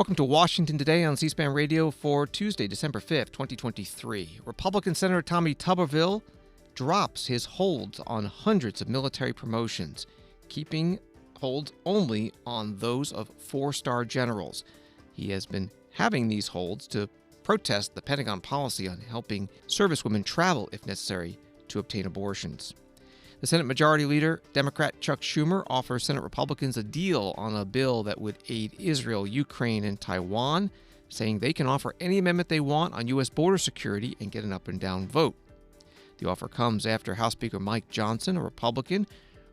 Welcome to Washington Today on C-SPAN Radio for Tuesday, December 5th, 2023. Republican Senator Tommy Tuberville drops his holds on hundreds of military promotions, keeping holds only on those of four-star generals. He has been having these holds to protest the Pentagon policy on helping servicewomen travel, if necessary, to obtain abortions. The Senate Majority Leader, Democrat Chuck Schumer, offers Senate Republicans a deal on a bill that would aid Israel, Ukraine, and Taiwan, saying they can offer any amendment they want on U.S. border security and get an up and down vote. The offer comes after House Speaker Mike Johnson, a Republican,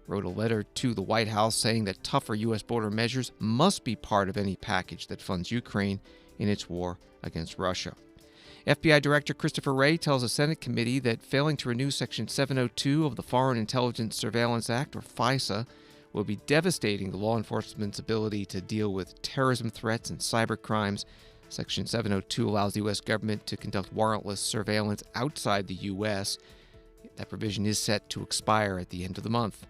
wrote a letter to the White House saying that tougher U.S. border measures must be part of any package that funds Ukraine in its war against Russia. FBI Director Christopher Wray tells a Senate committee that failing to renew Section 702 of the Foreign Intelligence Surveillance Act, or FISA, will be devastating to law enforcement's ability to deal with terrorism threats and cyber crimes. Section 702 allows the U.S. government to conduct warrantless surveillance outside the U.S. That provision is set to expire at the end of the month.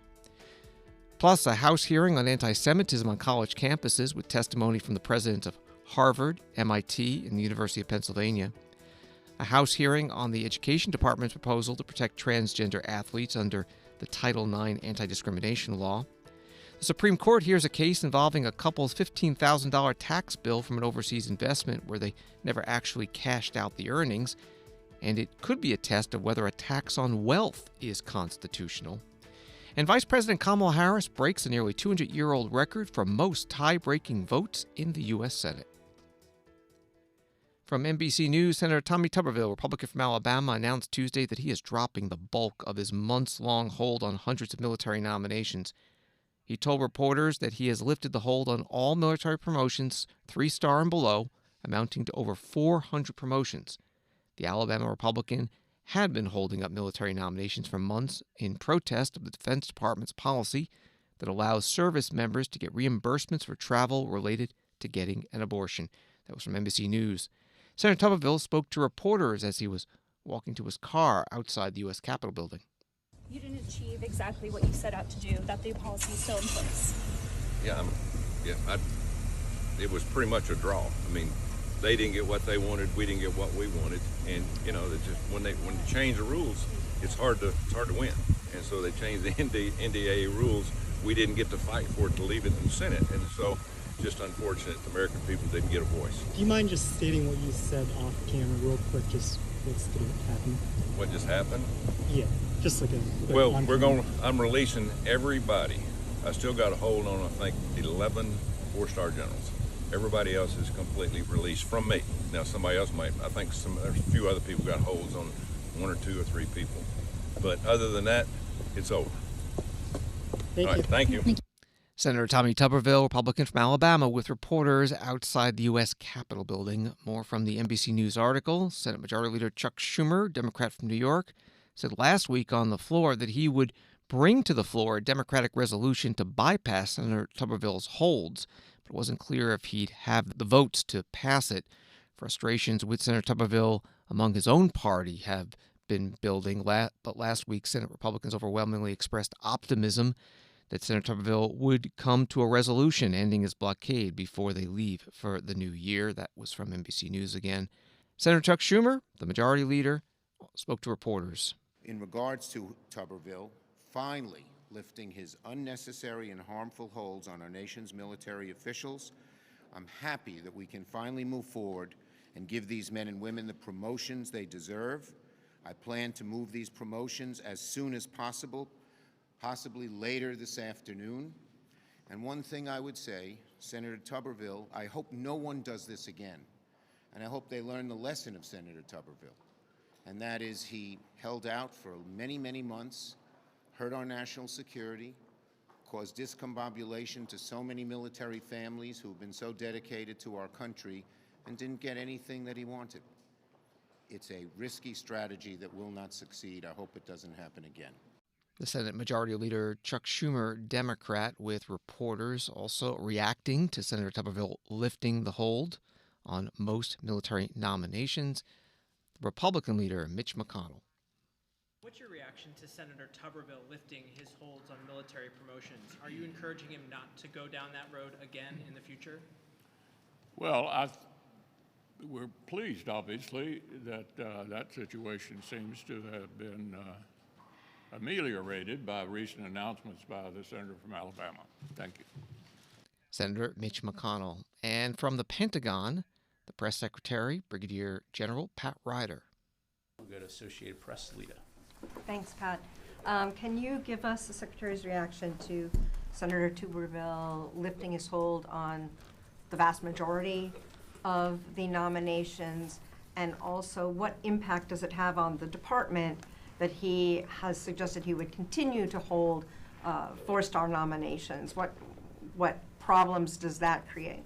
Plus, a House hearing on anti-Semitism on college campuses with testimony from the presidents of Harvard, MIT, and the University of Pennsylvania. A House hearing on the Education Department's proposal to protect transgender athletes under the Title IX anti-discrimination law. The Supreme Court hears a case involving a couple's $15,000 tax bill from an overseas investment where they never actually cashed out the earnings, and it could be a test of whether a tax on wealth is constitutional. And Vice President Kamala Harris breaks a nearly 200-year-old record for most tie-breaking votes in the U.S. Senate. From NBC News, Senator Tommy Tuberville, Republican from Alabama, announced Tuesday that he is dropping the bulk of his months-long hold on hundreds of military nominations. He told reporters that he has lifted the hold on all military promotions, 3-star and below, amounting to over 400 promotions. The Alabama Republican had been holding up military nominations for months in protest of the Defense Department's policy that allows service members to get reimbursements for travel related to getting an abortion. That was from NBC News. Senator Tuberville spoke to reporters as he was walking to his car outside the U.S. Capitol building. You didn't achieve exactly what you set out to do, that the policy is still in place. It was pretty much a draw. I mean, they didn't get what they wanted, we didn't get what we wanted, and when they change the rules, it's hard to win. And so they changed the NDAA rules. We didn't get to fight for it to leave it in the Senate, and so just unfortunate the American people didn't get a voice. Do you mind just stating what you said off camera real quick, just what's going to happen? What just happened? Yeah, just like a... Well, I'm releasing everybody. I still got a hold on, I think, 11 four-star generals. Everybody else is completely released from me. Now, somebody else might, I think there's a few other people got holds on 1 or 2 or 3 people. But other than that, it's over. Thank you. Thank you. Senator Tommy Tuberville, Republican from Alabama, with reporters outside the U.S. Capitol building. More from the NBC News article. Senate Majority Leader Chuck Schumer, Democrat from New York, said last week on the floor that he would bring to the floor a Democratic resolution to bypass Senator Tuberville's holds, but it wasn't clear if he'd have the votes to pass it. Frustrations with Senator Tuberville among his own party have been building, but last week Senate Republicans overwhelmingly expressed optimism that Senator Tuberville would come to a resolution ending his blockade before they leave for the new year. That was from NBC News again. Senator Chuck Schumer, the Majority Leader, spoke to reporters. In regards to Tuberville, finally lifting his unnecessary and harmful holds on our nation's military officials, I'm happy that we can finally move forward and give these men and women the promotions they deserve. I plan to move these promotions as soon as possible, possibly later this afternoon. And one thing I would say, Senator Tuberville, I hope no one does this again. And I hope they learn the lesson of Senator Tuberville. And that is he held out for many, many months, hurt our national security, caused discombobulation to so many military families who've been so dedicated to our country and didn't get anything that he wanted. It's a risky strategy that will not succeed. I hope it doesn't happen again. The Senate Majority Leader Chuck Schumer, Democrat, with reporters also reacting to Senator Tuberville lifting the hold on most military nominations. The Republican leader, Mitch McConnell. What's your reaction to Senator Tuberville lifting his holds on military promotions? Are you encouraging him not to go down that road again in the future? Well, we're pleased, obviously, that that situation seems to have been ameliorated by recent announcements by the senator from Alabama. Thank you. Senator Mitch McConnell. And from the Pentagon, the press secretary, Brigadier General Pat Ryder. We'll go to Associated Press, Lita. Thanks, Pat. Can you give us the Secretary's reaction to Senator Tuberville lifting his hold on the vast majority of the nominations, and also what impact does it have on the department that he has suggested he would continue to hold 4-star nominations? What problems does that create?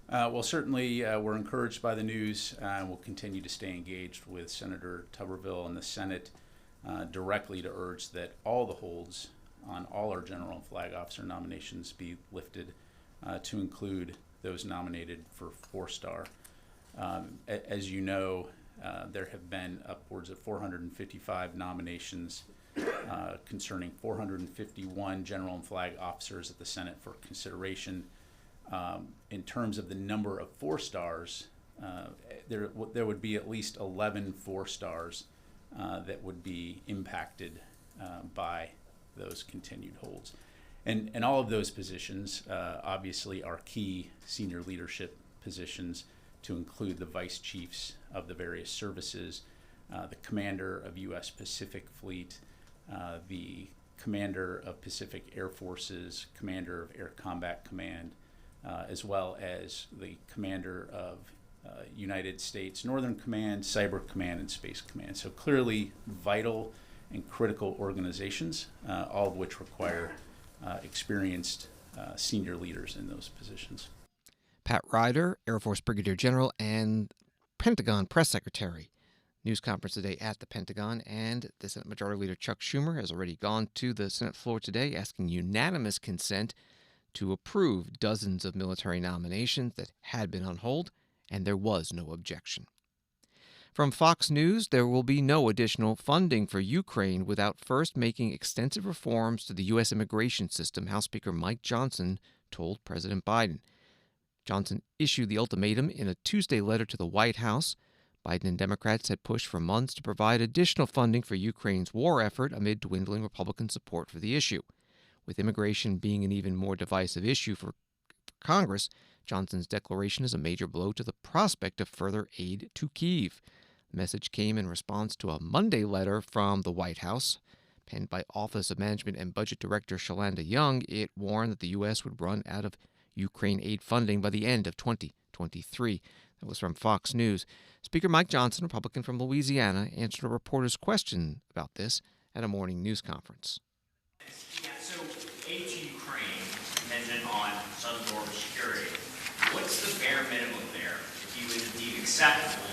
Well, certainly we're encouraged by the news, and we'll continue to stay engaged with Senator Tuberville and the Senate directly to urge that all the holds on all our general and flag officer nominations be lifted to include those nominated for 4-star. As you know, there have been upwards of 455 nominations concerning 451 general and flag officers at the Senate for consideration. In terms of the number of 4-stars, there would be at least 11 4-stars that would be impacted by those continued holds. And all of those positions obviously are key senior leadership positions, to include the vice chiefs of the various services, the commander of U.S. Pacific Fleet, the commander of Pacific Air Forces, commander of Air Combat Command, as well as the commander of United States Northern Command, Cyber Command, and Space Command. So clearly vital and critical organizations, all of which require experienced senior leaders in those positions. Pat Ryder, Air Force Brigadier General and Pentagon Press Secretary. News conference today at the Pentagon, and the Senate Majority Leader Chuck Schumer has already gone to the Senate floor today asking unanimous consent to approve dozens of military nominations that had been on hold, and there was no objection. From Fox News, there will be no additional funding for Ukraine without first making extensive reforms to the U.S. immigration system, House Speaker Mike Johnson told President Biden. Johnson issued the ultimatum in a Tuesday letter to the White House. Biden and Democrats had pushed for months to provide additional funding for Ukraine's war effort amid dwindling Republican support for the issue. With immigration being an even more divisive issue for Congress, Johnson's declaration is a major blow to the prospect of further aid to Kyiv. The message came in response to a Monday letter from the White House. Penned by Office of Management and Budget Director Shalanda Young, it warned that the U.S. would run out of Ukraine aid funding by the end of 2023. That was from Fox News. Speaker Mike Johnson, Republican from Louisiana, answered a reporter's question about this at a morning news conference. Yeah, so aid to Ukraine dependent on some form of security. What's the bare minimum there, if you would deem acceptable,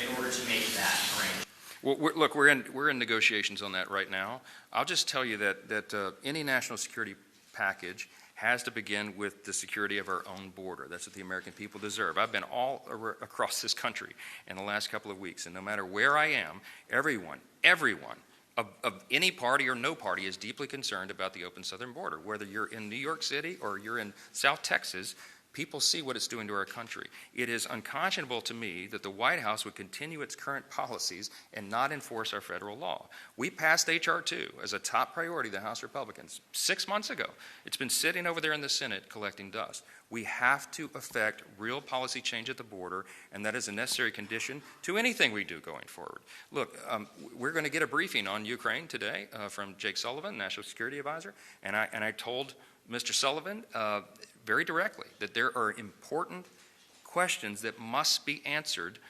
in order to make that arrangement? Well, we're in negotiations on that right now. I'll just tell you that any national security package has to begin with the security of our own border. That's what the American people deserve. I've been all across this country in the last couple of weeks, and no matter where I am, everyone of any party or no party is deeply concerned about the open southern border. Whether you're in New York City or you're in South Texas, people see what it's doing to our country. It is unconscionable to me that the White House would continue its current policies and not enforce our federal law. We passed H.R. 2 as a top priority of the House Republicans 6 months ago. It's been sitting over there in the Senate collecting dust. We have to effect real policy change at the border, and that is a necessary condition to anything we do going forward. Look, we're going to get a briefing on Ukraine today from Jake Sullivan, National Security Advisor, and I told Mr. Sullivan very directly that there are important questions that must be answered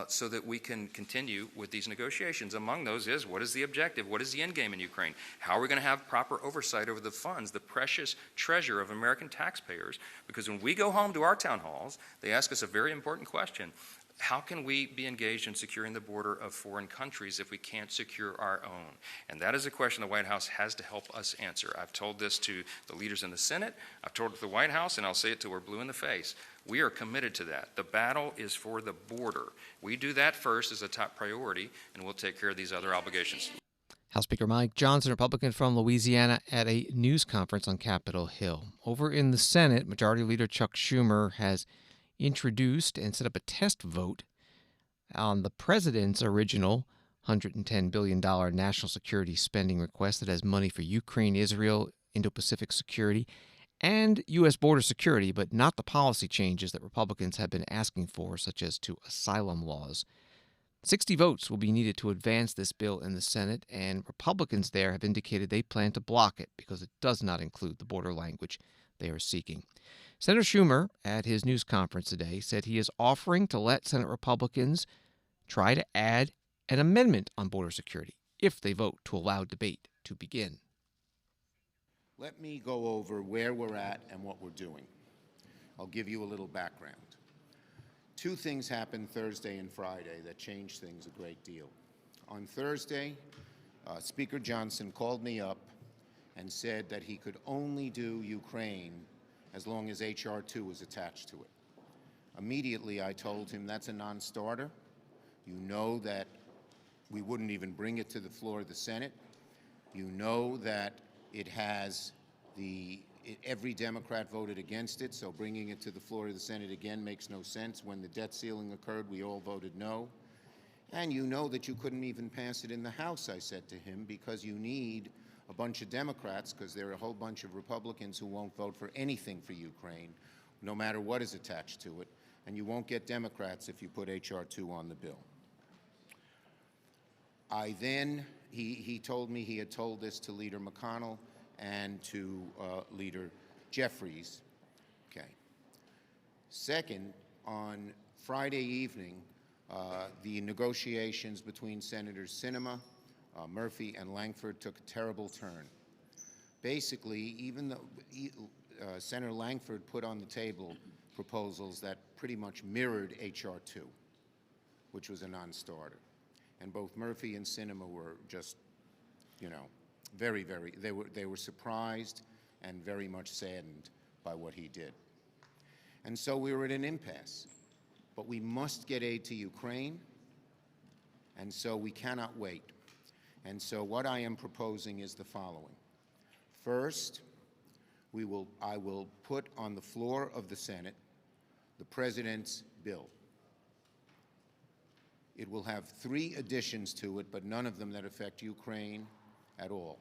so that we can continue with these negotiations. Among those is, what is the objective? What is the end game in Ukraine? How are we going to have proper oversight over the funds, the precious treasure of American taxpayers? Because when we go home to our town halls, they ask us a very important question. How can we be engaged in securing the border of foreign countries if we can't secure our own? And that is a question the White House has to help us answer. I've told this to the leaders in the Senate, I've told it to the White House, and I'll say it till we're blue in the face. We are committed to that. The battle is for the border. We do that first as a top priority, and we'll take care of these other obligations. House Speaker Mike Johnson, Republican from Louisiana, at a news conference on Capitol Hill. Over in the Senate, Majority Leader Chuck Schumer has introduced and set up a test vote on the president's original $110 billion national security spending request that has money for Ukraine, Israel, Indo-Pacific security, and U.S. border security, but not the policy changes that Republicans have been asking for, such as to asylum laws. 60 votes will be needed to advance this bill in the Senate, and Republicans there have indicated they plan to block it because it does not include the border language they are seeking. Senator Schumer, at his news conference today, said he is offering to let Senate Republicans try to add an amendment on border security if they vote to allow debate to begin. Let me go over where we're at and what we're doing. I'll give you a little background. Two things happened Thursday and Friday that changed things a great deal. On Thursday, Speaker Johnson called me up and said that he could only do Ukraine as long as H.R. 2 was attached to it. Immediately, I told him that's a non-starter. You know that we wouldn't even bring it to the floor of the Senate. You know that it has every Democrat voted against it, so bringing it to the floor of the Senate again makes no sense. When the debt ceiling occurred, we all voted no. And you know that you couldn't even pass it in the House, I said to him, because you need a bunch of Democrats, because there are a whole bunch of Republicans who won't vote for anything for Ukraine, no matter what is attached to it. And you won't get Democrats if you put H.R. 2 on the bill. He told me he had told this to Leader McConnell and to Leader Jeffries. Okay. Second, on Friday evening, the negotiations between Senators Sinema, Murphy, and Langford took a terrible turn. Basically, even though Senator Langford put on the table proposals that pretty much mirrored H.R. 2, which was a non-starter. And both Murphy and Sinema were just, they were surprised and very much saddened by what he did. And so we were at an impasse. But we must get aid to Ukraine, and so we cannot wait. And so what I am proposing is the following. First, I will put on the floor of the Senate the President's bill. It will have 3 additions to it, but none of them that affect Ukraine at all.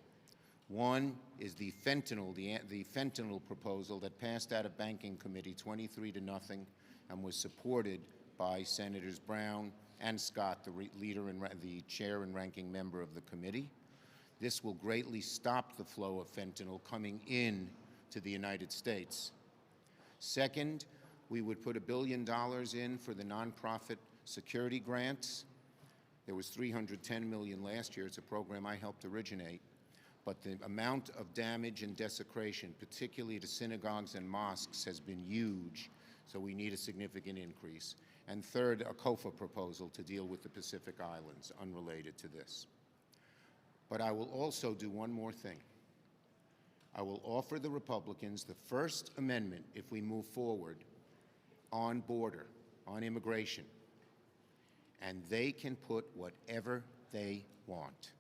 One is the fentanyl proposal that passed out of Banking Committee 23-0 and was supported by Senators Brown and Scott, the chair and ranking member of the committee. This will greatly stop the flow of fentanyl coming in to the United States. Second, we would put $1 billion in for the nonprofit security grants. There was $310 million last year. It's a program I helped originate. But the amount of damage and desecration, particularly to synagogues and mosques, has been huge, so we need a significant increase. And third, a COFA proposal to deal with the Pacific Islands, unrelated to this. But I will also do one more thing. I will offer the Republicans the first amendment, if we move forward, on border, on immigration. And they can put whatever they want.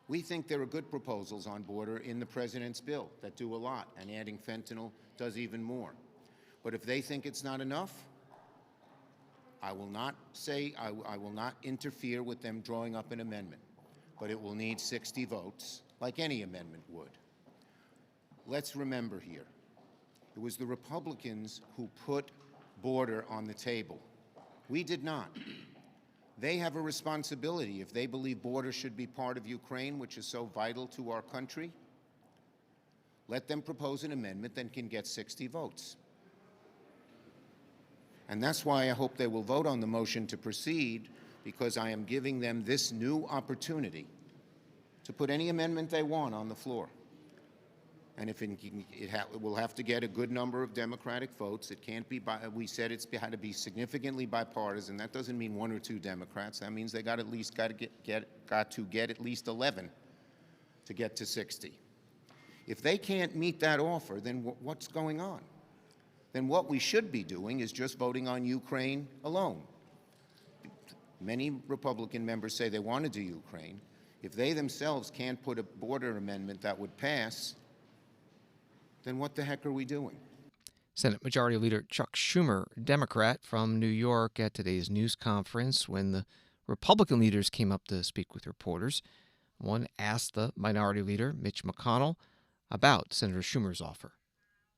We think there are good proposals on border in the President's bill that do a lot, and adding fentanyl does even more. But if they think it's not enough, I will not interfere with them drawing up an amendment, but it will need 60 votes, like any amendment would. Let's remember here, it was the Republicans who put border on the table. We did not. They have a responsibility. If they believe border should be part of Ukraine, which is so vital to our country, let them propose an amendment that can get 60 votes. And that's why I hope they will vote on the motion to proceed, because I am giving them this new opportunity to put any amendment they want on the floor. And if it will have to get a good number of Democratic votes. It can't be we said it's had to be significantly bipartisan. That doesn't mean 1 or 2 Democrats. That means they got to get at least 11 to get to 60. If they can't meet that offer, then what's going on? Then what we should be doing is just voting on Ukraine alone. Many Republican members say they want to do Ukraine. If they themselves can't put a border amendment that would pass, then what the heck are we doing? Senate Majority Leader Chuck Schumer, Democrat from New York, at today's news conference when the Republican leaders came up to speak with reporters. One asked the Minority Leader, Mitch McConnell, about Senator Schumer's offer.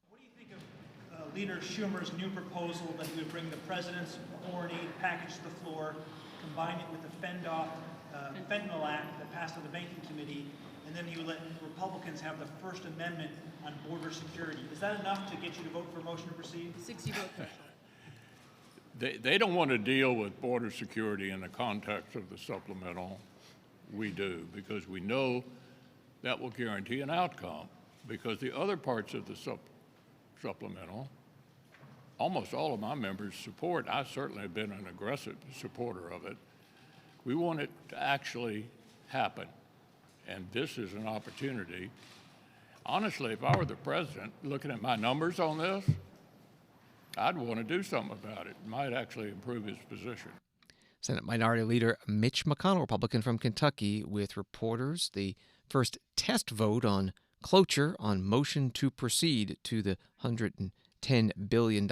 What do you think of Leader Schumer's new proposal that he would bring the president's foreign aid package to the floor, combine it with the Fentanyl Act that passed on the Banking Committee, and then he would let Republicans have the First Amendment on border security? Is that enough to get you to vote for a motion to proceed? 60 vote threshold. They don't want to deal with border security in the context of the supplemental. We do, because we know that will guarantee an outcome. Because the other parts of the supplemental, almost all of my members support. I certainly have been an aggressive supporter of it. We want it to actually happen. And this is an opportunity. Honestly, if I were the president, looking at my numbers on this, I'd want to do something about it. It might actually improve his position. Senate Minority Leader Mitch McConnell, Republican from Kentucky, with reporters. The first test vote on cloture on motion to proceed to the $110 billion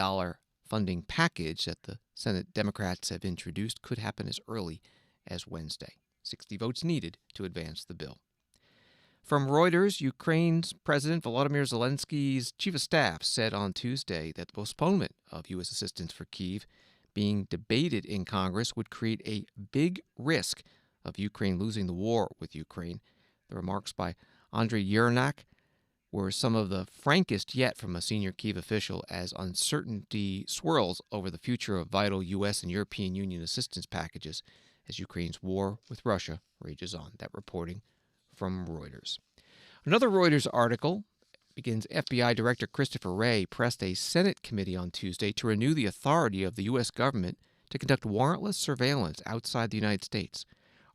funding package that the Senate Democrats have introduced could happen as early as Wednesday. 60 votes needed to advance the bill. From Reuters, Ukraine's President Volodymyr Zelensky's chief of staff said on Tuesday that the postponement of U.S. assistance for Kyiv being debated in Congress would create a big risk of Ukraine losing the war with Ukraine. The remarks by Andriy Yermak were some of the frankest yet from a senior Kyiv official as uncertainty swirls over the future of vital U.S. and European Union assistance packages as Ukraine's war with Russia rages on. That reporting from Reuters. Another Reuters article begins. FBI Director Christopher Wray pressed a Senate committee on Tuesday to renew the authority of the U.S. government to conduct warrantless surveillance outside the United States,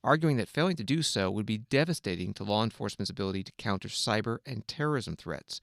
arguing that failing to do so would be devastating to law enforcement's ability to counter cyber and terrorism threats.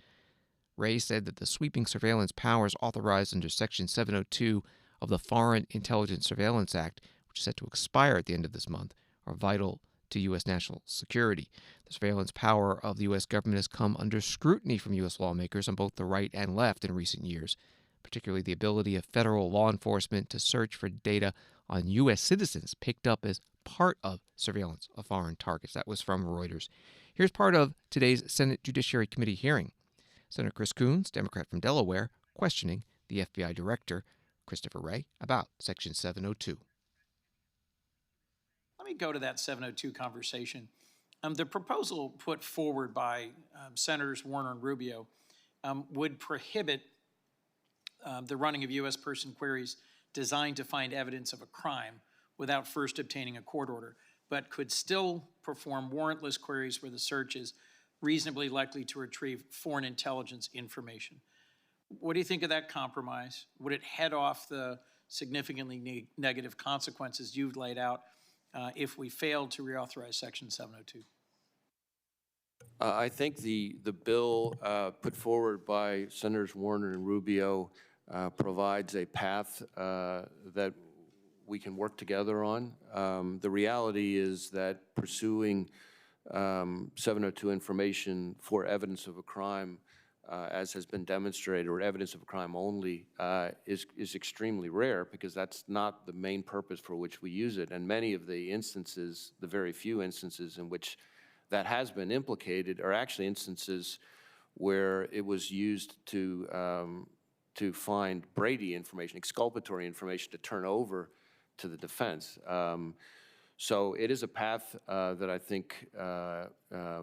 Wray said that the sweeping surveillance powers authorized under Section 702 of the Foreign Intelligence Surveillance Act, which is set to expire at the end of this month, are vital to U.S. national security. The surveillance power of the U.S. government has come under scrutiny from U.S. lawmakers on both the right and left in recent years, particularly the ability of federal law enforcement to search for data on U.S. citizens picked up as part of surveillance of foreign targets. That was from Reuters. Here's part of today's Senate Judiciary Committee hearing. Senator Chris Coons, Democrat from Delaware, questioning the FBI Director, Christopher Wray, about Section 702. Let me go to that 702 conversation. The proposal put forward by Senators Warner and Rubio would prohibit the running of U.S. person queries designed to find evidence of a crime without first obtaining a court order, but could still perform warrantless queries where the search is reasonably likely to retrieve foreign intelligence information. What do you think of that compromise? Would it head off the significantly negative consequences you've laid out if we failed to reauthorize Section 702? I think the bill put forward by Senators Warner and Rubio provides a path that we can work together on. The reality is that pursuing 702 information for evidence of a crime, as has been demonstrated, or evidence of a crime only, is extremely rare, because that's not the main purpose for which we use it. And many of the instances, the very few instances in which that has been implicated, are actually instances where it was used to find Brady information, exculpatory information, to turn over to the defense. So it is a path that I think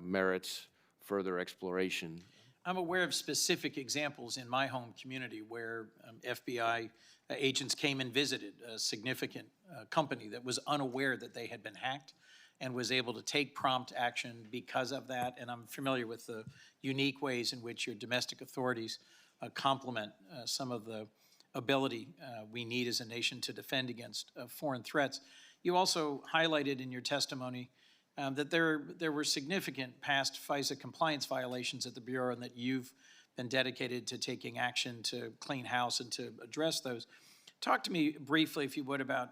merits further exploration. I'm aware of specific examples in my home community where FBI agents came and visited a significant company that was unaware that they had been hacked and was able to take prompt action because of that. And I'm familiar with the unique ways in which your domestic authorities complement some of the ability we need as a nation to defend against foreign threats. You also highlighted in your testimony that there were significant past FISA compliance violations at the Bureau, and that you've been dedicated to taking action to clean house and to address those. Talk to me briefly, if you would, about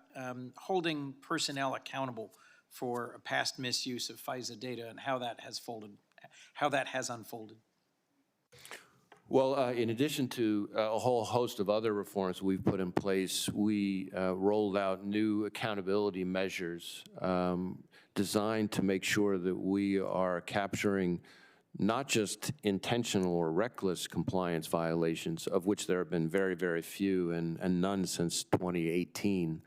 holding personnel accountable for a past misuse of FISA data and how that has unfolded. Well, in addition to a whole host of other reforms we've put in place, we rolled out new accountability measures designed to make sure that we are capturing not just intentional or reckless compliance violations, of which there have been very, very few and none since 2018,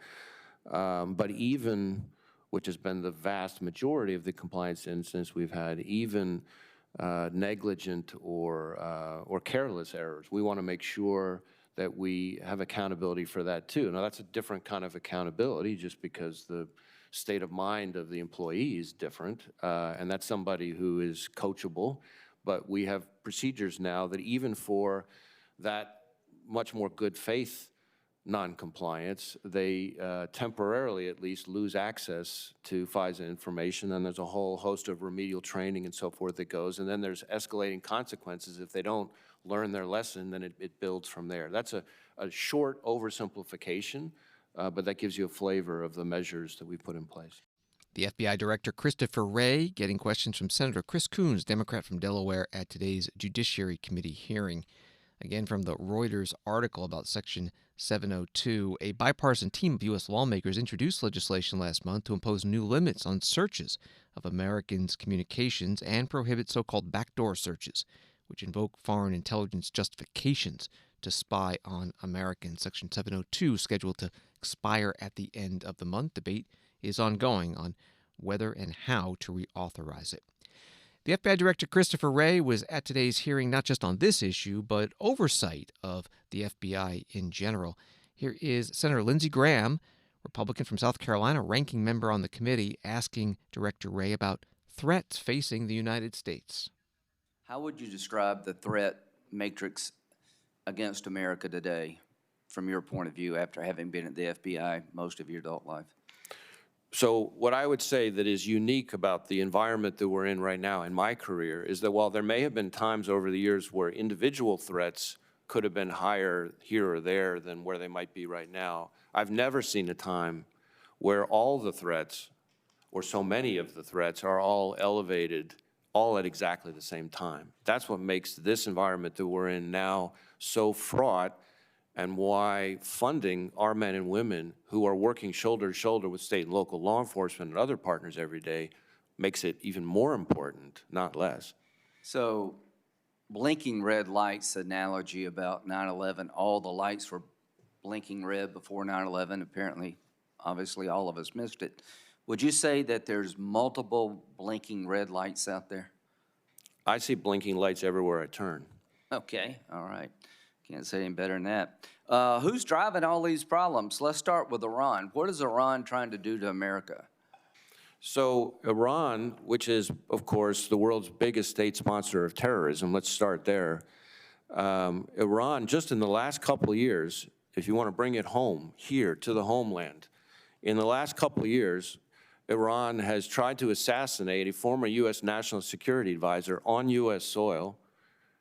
but even, which has been the vast majority of the compliance incidents we've had, even negligent or careless errors. We want to make sure that we have accountability for that too. Now that's a different kind of accountability just because the state of mind of the employee is different, and that's somebody who is coachable, but we have procedures now that even for that much more good faith non-compliance, they temporarily at least lose access to FISA information, and there's a whole host of remedial training and so forth that goes, and then there's escalating consequences. If they don't learn their lesson, then it builds from there. That's a short oversimplification, but that gives you a flavor of the measures that we put in place. The FBI Director Christopher Wray getting questions from Senator Chris Coons, Democrat from Delaware, at today's Judiciary Committee hearing. Again, from the Reuters article about Section 702, a bipartisan team of U.S. lawmakers introduced legislation last month to impose new limits on searches of Americans' communications and prohibit so-called backdoor searches, which invoke foreign intelligence justifications to spy on Americans. Section 702 scheduled to expire at the end of the month. Debate is ongoing on whether and how to reauthorize it. The FBI Director Christopher Wray was at today's hearing not just on this issue, but oversight of the FBI in general. Here is Senator Lindsey Graham, Republican from South Carolina, ranking member on the committee, asking Director Wray about threats facing the United States. How would you describe the threat matrix against America today from your point of view after having been at the FBI most of your adult life? So what I would say that is unique about the environment that we're in right now in my career is that while there may have been times over the years where individual threats could have been higher here or there than where they might be right now, I've never seen a time where all the threats, or so many of the threats, are all elevated all at exactly the same time. That's what makes this environment that we're in now so fraught, and why funding our men and women who are working shoulder to shoulder with state and local law enforcement and other partners every day makes it even more important, not less. So, blinking red lights analogy about 9/11, all the lights were blinking red before 9/11. Apparently, obviously, all of us missed it. Would you say that there's multiple blinking red lights out there? I see blinking lights everywhere I turn. Okay, all right. Can't say any better than that. Who's driving all these problems? Let's start with Iran. What is Iran trying to do to America? So Iran, which is, of course, the world's biggest state sponsor of terrorism, let's start there. Iran, just in the last couple of years, if you want to bring it home here to the homeland, in the last couple of years, Iran has tried to assassinate a former U.S. national security advisor on U.S. soil,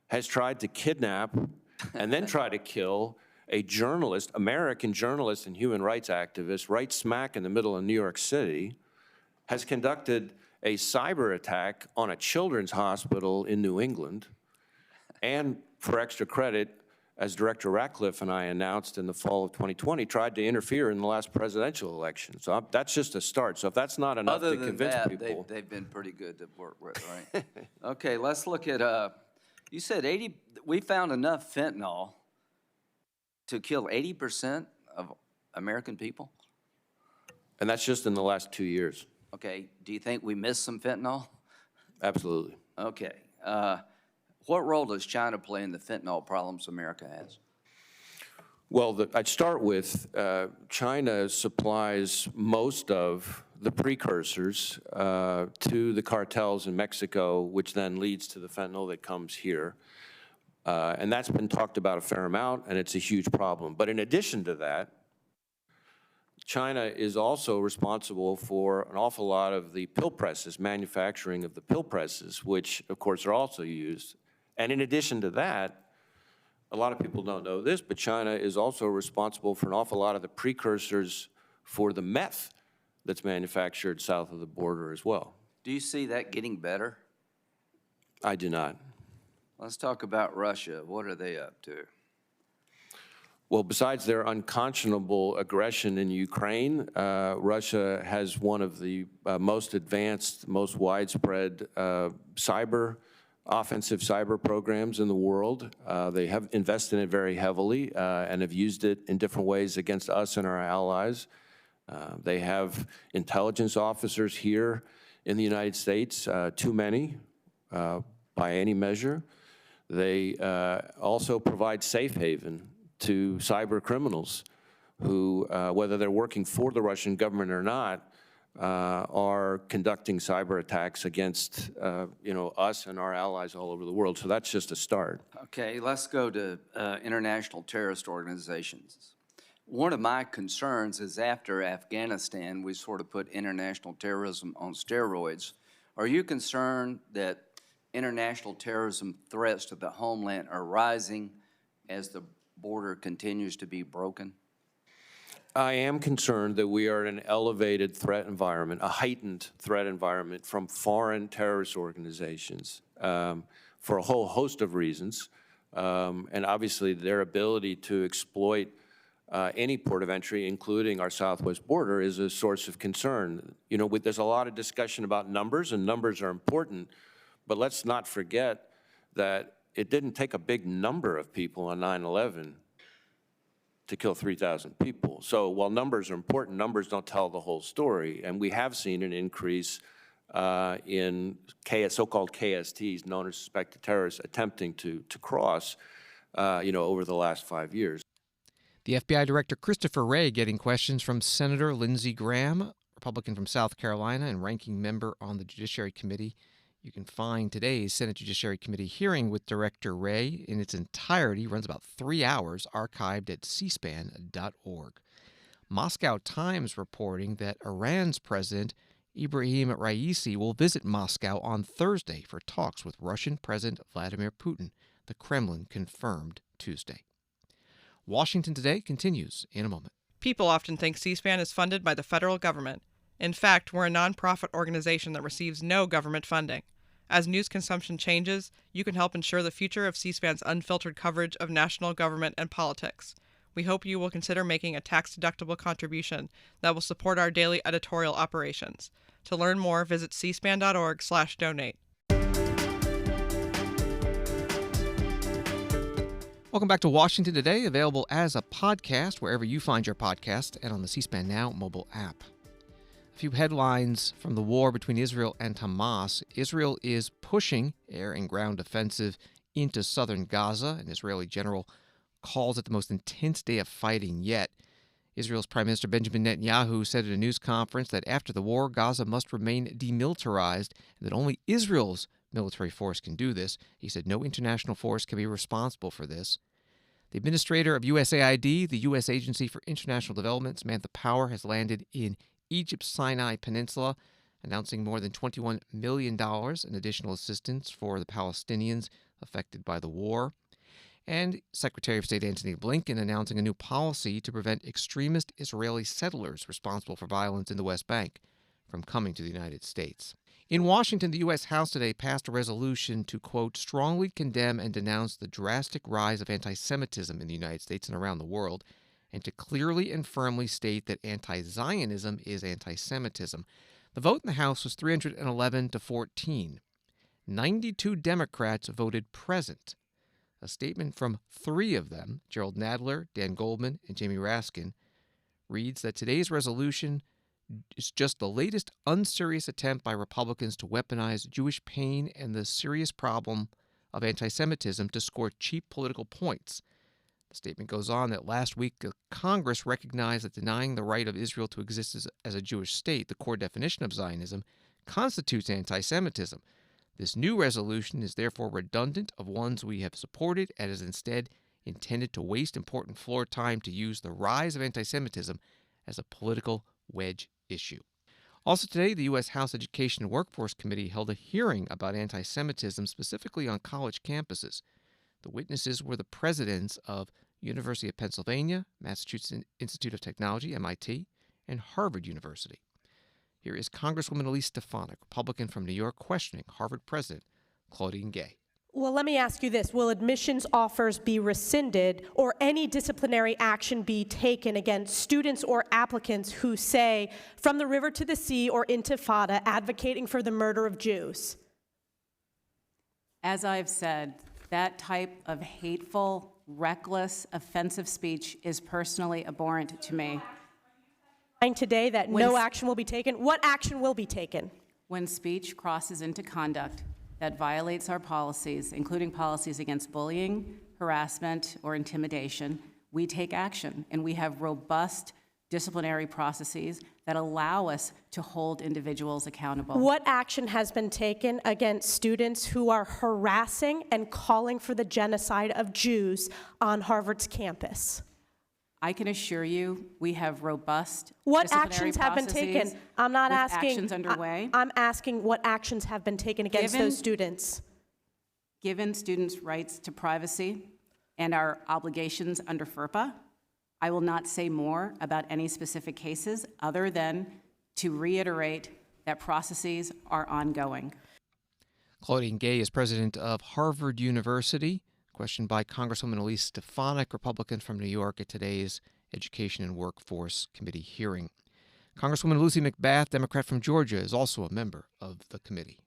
has tried to kidnap and then try to kill a journalist, American journalist and human rights activist, right smack in the middle of New York City, has conducted a cyber attack on a children's hospital in New England, and for extra credit, as Director Ratcliffe and I announced in the fall of 2020, tried to interfere in the last presidential election. So that's just a start. So if that's not enough to convince people. They've been pretty good to work with, right? Okay, let's look at, you said we found enough fentanyl to kill 80% of American people? And that's just in the last 2 years. Okay, do you think we missed some fentanyl? Absolutely. Okay. What role does China play in the fentanyl problems America has? Well, I'd start with China supplies most of the precursors to the cartels in Mexico, which then leads to the fentanyl that comes here. And that's been talked about a fair amount, and it's a huge problem. But in addition to that, China is also responsible for an awful lot of the pill presses, manufacturing of the pill presses, which, of course, are also used. And in addition to that, a lot of people don't know this, but China is also responsible for an awful lot of the precursors for the meth that's manufactured south of the border as well. Do you see that getting better? I do not. Let's talk about Russia. What are they up to? Well, besides their unconscionable aggression in Ukraine, Russia has one of the most advanced, most widespread offensive cyber programs in the world. They have invested in it very heavily and have used it in different ways against us and our allies. They have intelligence officers here in the United States, too many by any measure. They also provide safe haven to cyber criminals who, whether they're working for the Russian government or not, are conducting cyber attacks against us and our allies all over the world. So that's just a start. Okay, let's go to international terrorist organizations. One of my concerns is after Afghanistan, we sort of put international terrorism on steroids. Are you concerned that international terrorism threats to the homeland are rising as the border continues to be broken? I am concerned that we are in an elevated threat environment, a heightened threat environment from foreign terrorist organizations for a whole host of reasons. And obviously their ability to exploit any port of entry, including our southwest border, is a source of concern. There's a lot of discussion about numbers, and numbers are important, but let's not forget that it didn't take a big number of people on 9/11 to kill 3,000 people. So while numbers are important, numbers don't tell the whole story. And we have seen an increase in so-called KSTs, known as suspected terrorists, attempting to cross, over the last 5 years. The FBI Director Christopher Wray getting questions from Senator Lindsey Graham, Republican from South Carolina and ranking member on the Judiciary Committee. You can find today's Senate Judiciary Committee hearing with Director Wray in its entirety, runs about 3 hours, archived at cspan.org. Moscow Times reporting that Iran's President Ibrahim Raisi will visit Moscow on Thursday for talks with Russian President Vladimir Putin, the Kremlin confirmed Tuesday. Washington Today continues in a moment. People often think C-SPAN is funded by the federal government. In fact, we're a nonprofit organization that receives no government funding. As news consumption changes, you can help ensure the future of C-SPAN's unfiltered coverage of national government and politics. We hope you will consider making a tax-deductible contribution that will support our daily editorial operations. To learn more, visit cspan.org/donate. Welcome back to Washington Today, available as a podcast wherever you find your podcast and on the C-SPAN Now mobile app. A few headlines from the war between Israel and Hamas. Israel is pushing air and ground offensive into southern Gaza. An Israeli general calls it the most intense day of fighting yet. Israel's Prime Minister Benjamin Netanyahu said at a news conference that after the war, Gaza must remain demilitarized and that only Israel's military force can do this. He said no international force can be responsible for this. The administrator of USAID, the U.S. Agency for International Development, Samantha Power, has landed in Egypt's Sinai Peninsula, announcing more than $21 million in additional assistance for the Palestinians affected by the war. And Secretary of State Antony Blinken announcing a new policy to prevent extremist Israeli settlers responsible for violence in the West Bank from coming to the United States. In Washington, the U.S. House today passed a resolution to, quote, strongly condemn and denounce the drastic rise of anti-Semitism in the United States and around the world, and to clearly and firmly state that anti-Zionism is anti-Semitism. The vote in the House was 311 to 14. 92 Democrats voted present. A statement from 3 of them, Gerald Nadler, Dan Goldman, and Jamie Raskin, reads that today's resolution is just the latest unserious attempt by Republicans to weaponize Jewish pain and the serious problem of anti-Semitism to score cheap political points. The statement goes on that last week, Congress recognized that denying the right of Israel to exist as a Jewish state, the core definition of Zionism, constitutes anti-Semitism. This new resolution is therefore redundant of ones we have supported and is instead intended to waste important floor time to use the rise of anti-Semitism as a political wedge issue. Also today, the U.S. House Education and Workforce Committee held a hearing about anti-Semitism, specifically on college campuses. The witnesses were the presidents of University of Pennsylvania, Massachusetts Institute of Technology, MIT, and Harvard University. Here is Congresswoman Elise Stefanik, Republican from New York, questioning Harvard President Claudine Gay. Well, let me ask you this. Will admissions offers be rescinded or any disciplinary action be taken against students or applicants who say, from the river to the sea or Intifada, advocating for the murder of Jews? As I've said, that type of hateful, reckless, offensive speech is personally abhorrent to me. Today that no action will be taken. What action will be taken? When speech crosses into conduct that violates our policies, including policies against bullying, harassment, or intimidation, we take action, and we have robust disciplinary processes that allow us to hold individuals accountable. What action has been taken against students who are harassing and calling for the genocide of Jews on Harvard's campus? I can assure you we have robust What actions have been taken? I'm not asking. Actions underway. I'm asking what actions have been taken against those students. Given students' rights to privacy and our obligations under FERPA, I will not say more about any specific cases other than to reiterate that processes are ongoing. Claudine Gay is president of Harvard University. Questioned by Congresswoman Elise Stefanik, Republican from New York, at today's Education and Workforce Committee hearing. Congresswoman Lucy McBath, Democrat from Georgia, is also a member of the committee.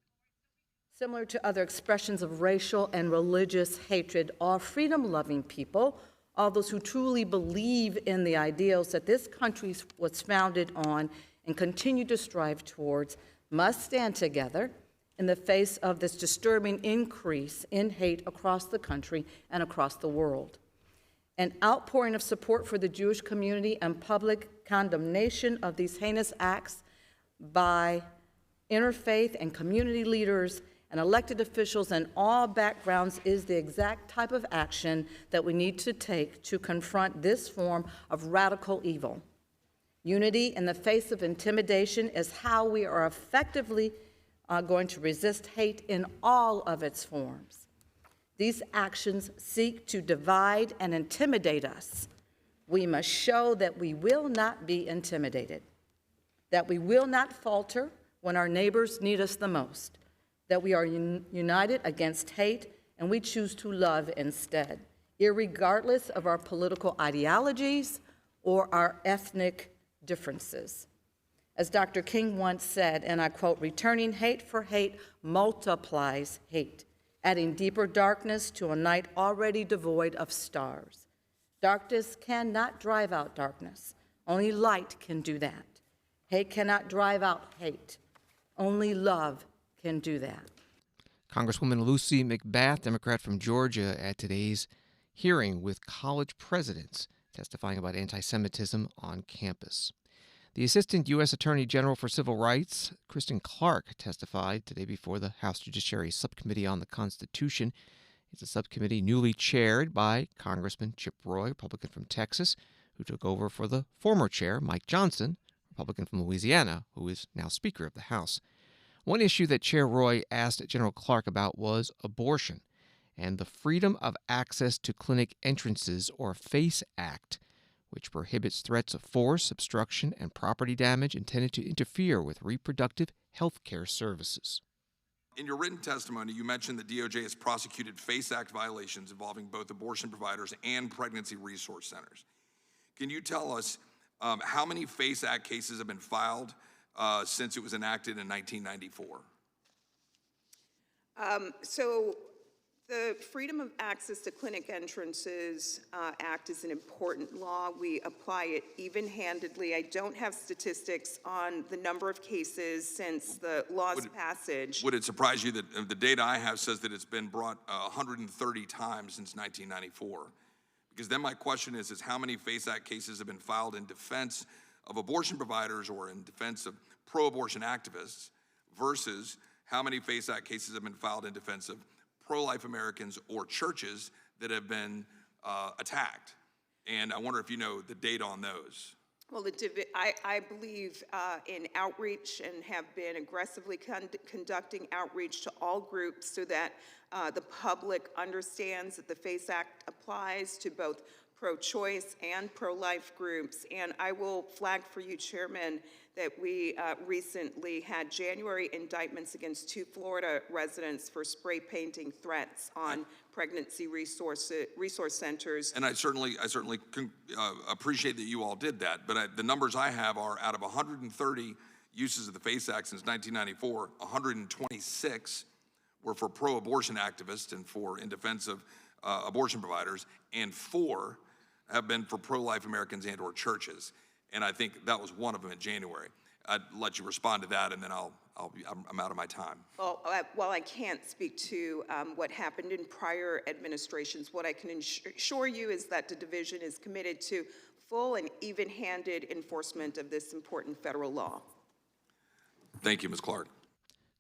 Similar to other expressions of racial and religious hatred, all freedom-loving people, all those who truly believe in the ideals that this country was founded on and continue to strive towards, must stand together in the face of this disturbing increase in hate across the country and across the world. An outpouring of support for the Jewish community and public condemnation of these heinous acts by interfaith and community leaders and elected officials in all backgrounds is the exact type of action that we need to take to confront this form of radical evil. Unity in the face of intimidation is how we are effectively going to resist hate in all of its forms. These actions seek to divide and intimidate us. We must show that we will not be intimidated, that we will not falter when our neighbors need us the most, that we are united against hate and we choose to love instead, irregardless of our political ideologies or our ethnic differences. As Dr. King once said, and I quote, "Returning hate for hate multiplies hate, adding deeper darkness to a night already devoid of stars. Darkness cannot drive out darkness. Only light can do that. Hate cannot drive out hate. Only love can do that." Congresswoman Lucy McBath, Democrat from Georgia, at today's hearing with college presidents testifying about anti-Semitism on campus. The Assistant U.S. Attorney General for Civil Rights, Kristen Clark, testified today before the House Judiciary Subcommittee on the Constitution. It's a subcommittee newly chaired by Congressman Chip Roy, Republican from Texas, who took over for the former chair, Mike Johnson, Republican from Louisiana, who is now Speaker of the House. One issue that Chair Roy asked General Clark about was abortion and the Freedom of Access to Clinic Entrances, or FACE Act, which prohibits threats of force, obstruction, and property damage intended to interfere with reproductive health care services. In your written testimony, you mentioned that DOJ has prosecuted FACE Act violations involving both abortion providers and pregnancy resource centers. Can you tell us how many FACE Act cases have been filed since it was enacted in 1994? So the Freedom of Access to Clinic Entrances Act is an important law. We apply it even-handedly. I don't have statistics on the number of cases since the law's passage. Would it surprise you that the data I have says that it's been brought 130 times since 1994? Because then my question is how many FACE Act cases have been filed in defense of abortion providers or in defense of pro-abortion activists versus how many FACE Act cases have been filed in defense of pro-life Americans or churches that have been attacked? And I wonder if you know the data on those. Well, I believe in outreach and have been aggressively conducting outreach to all groups so that the public understands that the FACE Act applies to both pro-choice and pro-life groups. And I will flag for you, Chairman, that we recently had January indictments against 2 Florida residents for spray painting threats on pregnancy resource centers. And I certainly appreciate that you all did that, but the numbers I have are out of 130 uses of the FACE Act since 1994, 126 were for pro-abortion activists and in defense of abortion providers, and 4 have been for pro-life Americans and or churches. And I think that was one of them in January. I'd let you respond to that, and then I'm out of my time. Well, while I can't speak to what happened in prior administrations, what I can assure you is that the division is committed to full and even-handed enforcement of this important federal law. Thank you, Ms. Clark.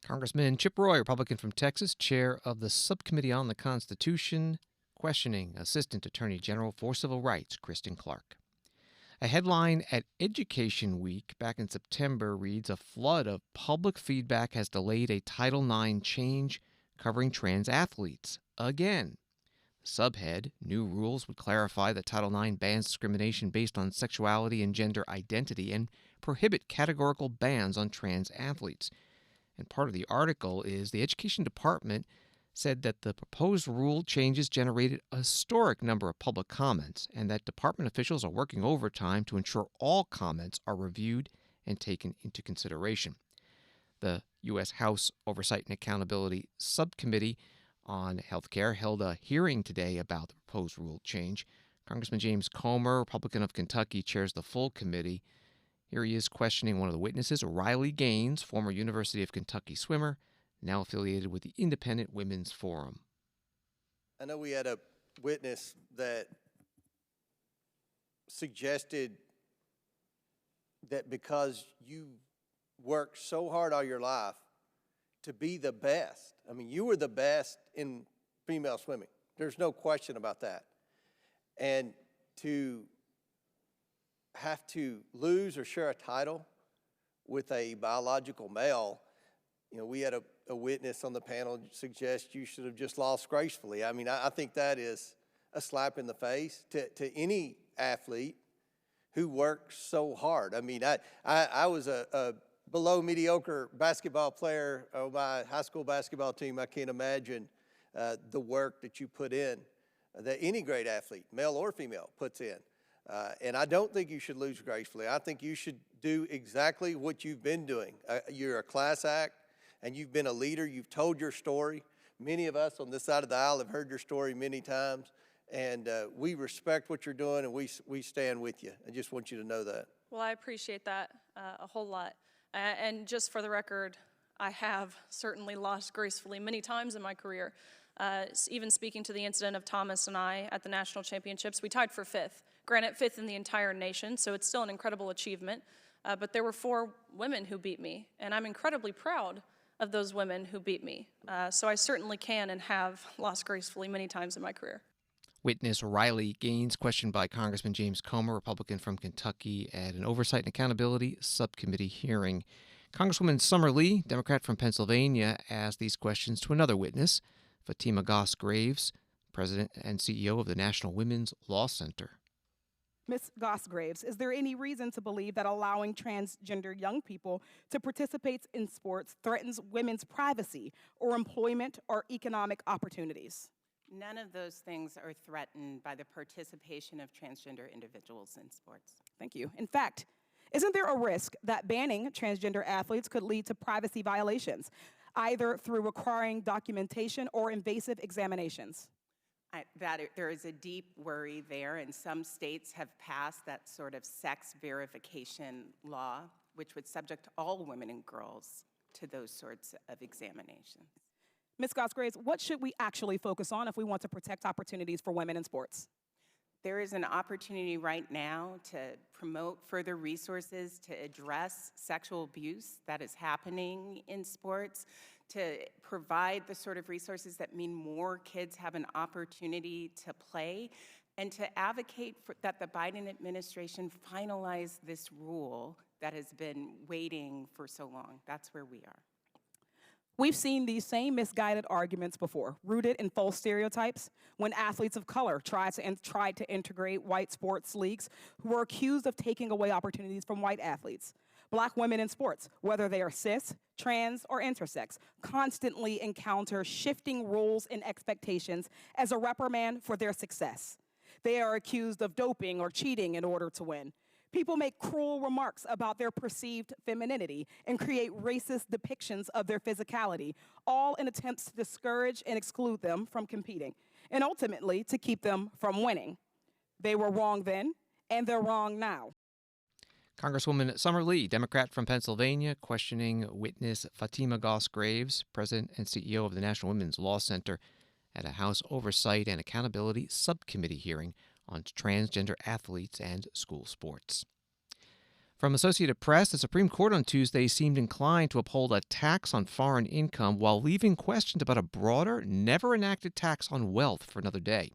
Congressman Chip Roy, Republican from Texas, chair of the Subcommittee on the Constitution, questioning Assistant Attorney General for Civil Rights, Kristen Clark. A headline at Education Week back in September reads, "A flood of public feedback has delayed a Title IX change covering trans athletes again." The subhead, "New rules would clarify that Title IX bans discrimination based on sexuality and gender identity and prohibit categorical bans on trans athletes." And part of the article is the Education Department said that the proposed rule changes generated a historic number of public comments and that department officials are working overtime to ensure all comments are reviewed and taken into consideration. The U.S. House Oversight and Accountability Subcommittee on Healthcare held a hearing today about the proposed rule change. Congressman James Comer, Republican of Kentucky, chairs the full committee. Here he is questioning one of the witnesses, Riley Gaines, former University of Kentucky swimmer, now affiliated with the Independent Women's Forum. I know we had a witness that suggested that because you worked so hard all your life to be the best, I mean, you were the best in female swimming. There's no question about that. And to have to lose or share a title with a biological male, you know, we had a witness on the panel suggest you should have just lost gracefully. I mean, I think that is a slap in the face to any athlete who works so hard. I mean, I was a below mediocre basketball player on my high school basketball team. I can't imagine the work that you put in, that any great athlete, male or female, puts in. And I don't think you should lose gracefully. I think you should do exactly what you've been doing. You're a class act, and you've been a leader. You've told your story. Many of us on this side of the aisle have heard your story many times, and we respect what you're doing, and we stand with you. I just want you to know that. Well, I appreciate that a whole lot. And just for the record, I have certainly lost gracefully many times in my career. Even speaking to the incident of Thomas and I at the national championships, we tied for 5th. Granted, 5th in the entire nation, so it's still an incredible achievement. But there were 4 women who beat me, and I'm incredibly proud of those women who beat me. So I certainly can and have lost gracefully many times in my career. Witness Riley Gaines, questioned by Congressman James Comer, Republican from Kentucky, at an Oversight and Accountability Subcommittee hearing. Congresswoman Summer Lee, Democrat from Pennsylvania, asked these questions to another witness, Fatima Goss-Graves, President and CEO of the National Women's Law Center. Ms. Goss-Graves, is there any reason to believe that allowing transgender young people to participate in sports threatens women's privacy or employment or economic opportunities? None of those things are threatened by the participation of transgender individuals in sports. Thank you. In fact, isn't there a risk that banning transgender athletes could lead to privacy violations, either through requiring documentation or invasive examinations? There is a deep worry there, and some states have passed that sort of sex verification law, which would subject all women and girls to those sorts of examinations. Ms. Goss-Graves, what should we actually focus on if we want to protect opportunities for women in sports? There is an opportunity right now to promote further resources to address sexual abuse that is happening in sports, to provide the sort of resources that mean more kids have an opportunity to play, and to advocate that the Biden administration finalize this rule that has been waiting for so long. That's where we are. We've seen these same misguided arguments before, rooted in false stereotypes, when athletes of color tried to integrate white sports leagues who were accused of taking away opportunities from white athletes. Black women in sports, whether they are cis, trans, or intersex, constantly encounter shifting roles and expectations as a reprimand for their success. They are accused of doping or cheating in order to win. People make cruel remarks about their perceived femininity and create racist depictions of their physicality, all in attempts to discourage and exclude them from competing, and ultimately to keep them from winning. They were wrong then, and they're wrong now. Congresswoman Summer Lee, Democrat from Pennsylvania, questioning witness Fatima Goss-Graves, President and CEO of the National Women's Law Center, at a House Oversight and Accountability Subcommittee hearing on transgender athletes and school sports. From Associated Press, the Supreme Court on Tuesday seemed inclined to uphold a tax on foreign income while leaving questions about a broader, never-enacted tax on wealth for another day.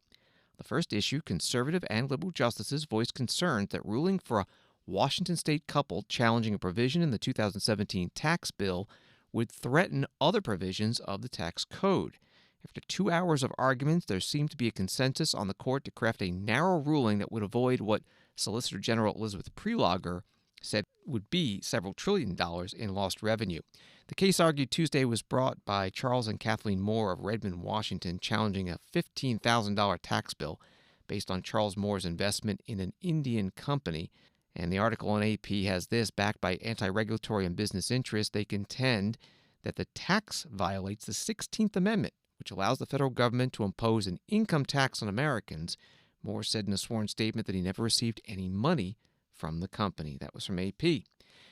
The first issue, conservative and liberal justices voiced concerns that ruling for a Washington state couple challenging a provision in the 2017 tax bill would threaten other provisions of the tax code. After 2 hours of arguments, there seemed to be a consensus on the court to craft a narrow ruling that would avoid what Solicitor General Elizabeth Prelogar said would be several $1 trillion in lost revenue. The case argued Tuesday was brought by Charles and Kathleen Moore of Redmond, Washington, challenging a $15,000 tax bill based on Charles Moore's investment in an Indian company. And the article on AP has this: backed by anti-regulatory and business interests, they contend that the tax violates the 16th Amendment, which allows the federal government to impose an income tax on Americans. Moore said in a sworn statement that he never received any money from the company. That was from AP.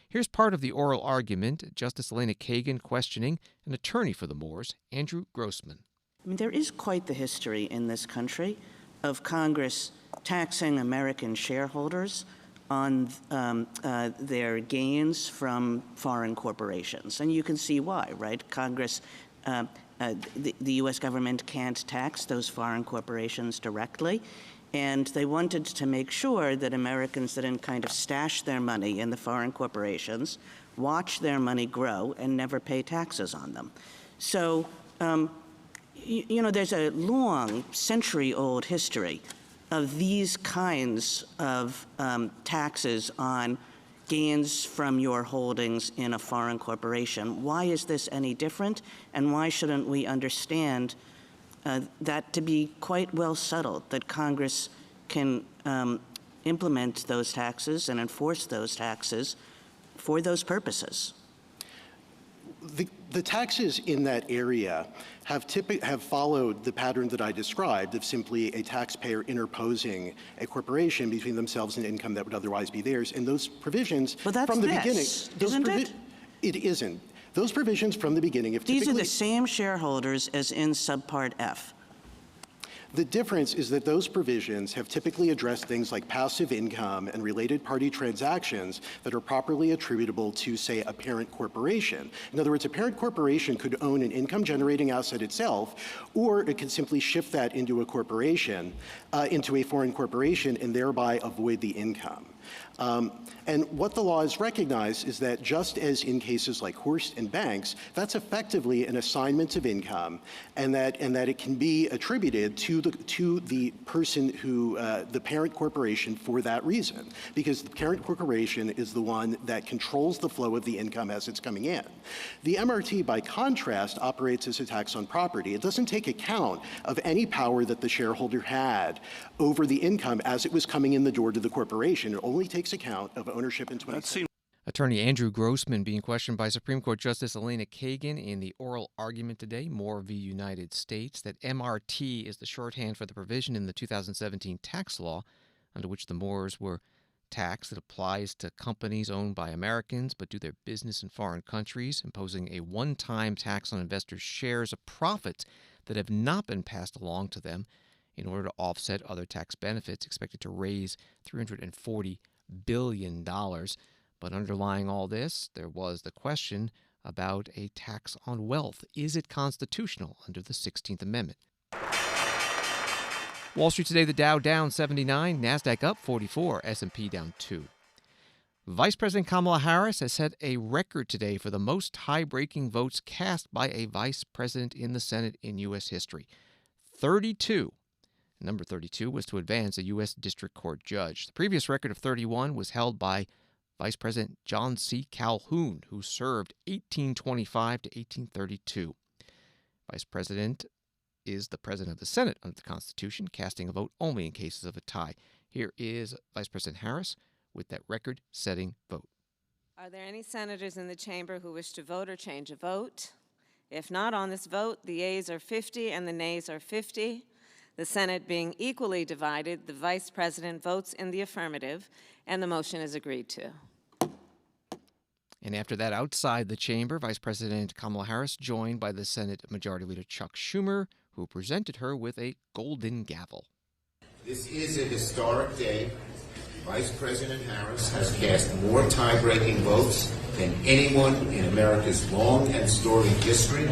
Here's part of the oral argument. Justice Elena Kagan questioning an attorney for the Moores, Andrew Grossman. I mean, there is quite the history in this country of Congress taxing American shareholders on their gains from foreign corporations. And you can see why, right? Congress, the U.S. government can't tax those foreign corporations directly. And they wanted to make sure that Americans didn't kind of stash their money in the foreign corporations, watch their money grow, and never pay taxes on them. So, you know, there's a long, century-old history of these kinds of taxes on gains from your holdings in a foreign corporation. Why is this any different? And why shouldn't we understand that to be quite well settled, that Congress can implement those taxes and enforce those taxes for those purposes? The taxes in that area have followed the pattern that I described of simply a taxpayer interposing a corporation between themselves and income that would otherwise be theirs. And those provisions from the beginning, isn't it? It isn't. Those provisions from the beginning have typically— These are the same shareholders as in subpart F. The difference is that those provisions have typically addressed things like passive income and related party transactions that are properly attributable to, say, a parent corporation. In other words, a parent corporation could own an income-generating asset itself, or it could simply shift that into a corporation, into a foreign corporation, and thereby avoid the income. And what the law has recognized is that just as in cases like Horst and Banks, that's effectively an assignment of income, and that it can be attributed to the person who, the parent corporation, for that reason, because the parent corporation is the one that controls the flow of the income as it's coming in. The MRT, by contrast, operates as a tax on property. It doesn't take account of any power that the shareholder had over the income as it was coming in the door to the corporation. It only takes account of ownership in 2016. Attorney Andrew Grossman being questioned by Supreme Court Justice Elena Kagan in the oral argument today, Moore v. United States, that MRT is the shorthand for the provision in the 2017 tax law under which the Moores were taxed. It applies to companies owned by Americans but do their business in foreign countries, imposing a one-time tax on investors' shares of profits that have not been passed along to them in order to offset other tax benefits, expected to raise $340 billion. But underlying all this, there was the question about a tax on wealth. Is it constitutional under the 16th Amendment? Wall Street today, the Dow down 79, NASDAQ up 44, S&P down 2. Vice President Kamala Harris has set a record today for the most tie-breaking votes cast by a vice president in the Senate in U.S. history. 32. Number 32 was to advance a U.S. District Court judge. The previous record of 31 was held by Vice President John C. Calhoun, who served 1825 to 1832. Vice President is the President of the Senate under the Constitution, casting a vote only in cases of a tie. Here is Vice President Harris with that record-setting vote. Are there any senators in the chamber who wish to vote or change a vote? If not on this vote, the yeas are 50 and the nays are 50. The Senate being equally divided, the Vice President votes in the affirmative, and the motion is agreed to. And after that, outside the chamber, Vice President Kamala Harris joined by the Senate Majority Leader Chuck Schumer, who presented her with a golden gavel. This is a historic day. Vice President Harris has cast more tie-breaking votes than anyone in America's long and storied history.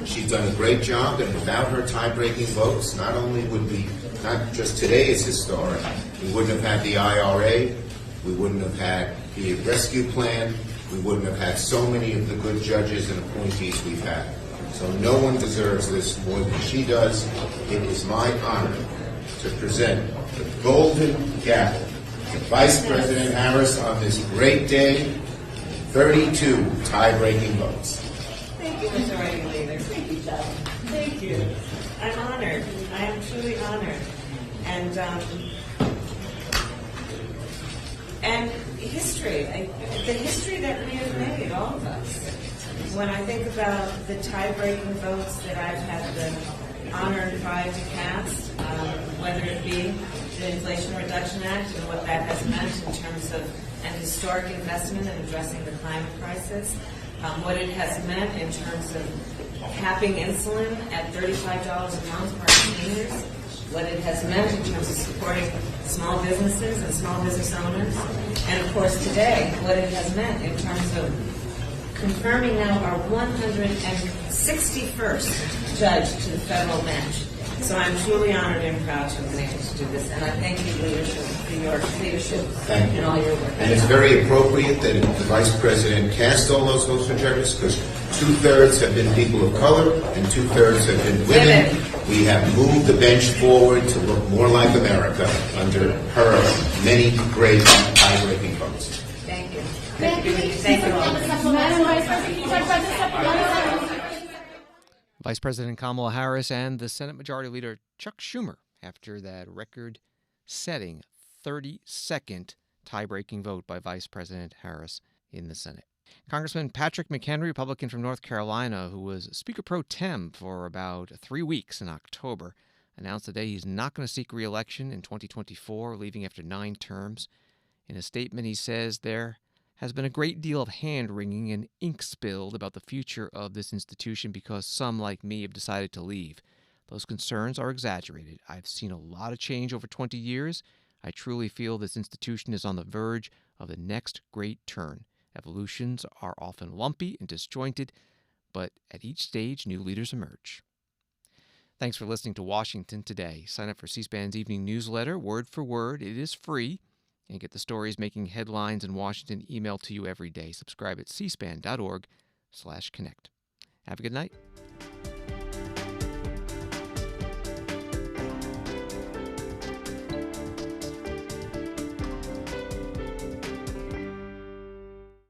She's done a great job, and without her tie-breaking votes, not just today is historic, we wouldn't have had the IRA, we wouldn't have had the rescue plan, we wouldn't have had so many of the good judges and appointees we've had. So no one deserves this more than she does. It is my honor to present the golden gavel to Vice President Harris on this great day. 32 tie-breaking votes. Thank you, Majority Leader. Thank you, Chuck. Thank you. I'm honored. I am truly honored. And history, the history that we have made, all of us. When I think about the tie-breaking votes that I've had the honor and pride to cast, whether it be the Inflation Reduction Act and what that has meant in terms of an historic investment in addressing the climate crisis, what it has meant in terms of capping insulin at $35 a pound for our seniors, what it has meant in terms of supporting small businesses and small business owners, and of course today, what it has meant in terms of confirming now our 161st judge to the federal bench. So I'm truly honored and proud to have been able to do this, and I thank you, leadership, for your leadership and all your work. And it's very appropriate that the Vice President cast all those votes for judges, because 2/3 have been people of color and 2/3 have been women. We have moved the bench forward to look more like America under her many great tie-breaking votes. Thank you. Thank you. Thank you all. Vice President Kamala Harris and the Senate Majority Leader Chuck Schumer after that record-setting 32nd tie-breaking vote by Vice President Harris in the Senate. Congressman Patrick McHenry, Republican from North Carolina, who was Speaker pro tem for about 3 weeks in October, announced today he's not going to seek re-election in 2024, leaving after 9 terms. In a statement, he says there has been a great deal of hand-wringing and ink spilled about the future of this institution because some, like me, have decided to leave. Those concerns are exaggerated. I've seen a lot of change over 20 years. I truly feel this institution is on the verge of the next great turn. Evolutions are often lumpy and disjointed, but at each stage, new leaders emerge. Thanks for listening to Washington Today. Sign up for C-SPAN's evening newsletter, word for word. It is free. And get the stories making headlines in Washington emailed to you every day. Subscribe at cspan.org/connect. Have a good night.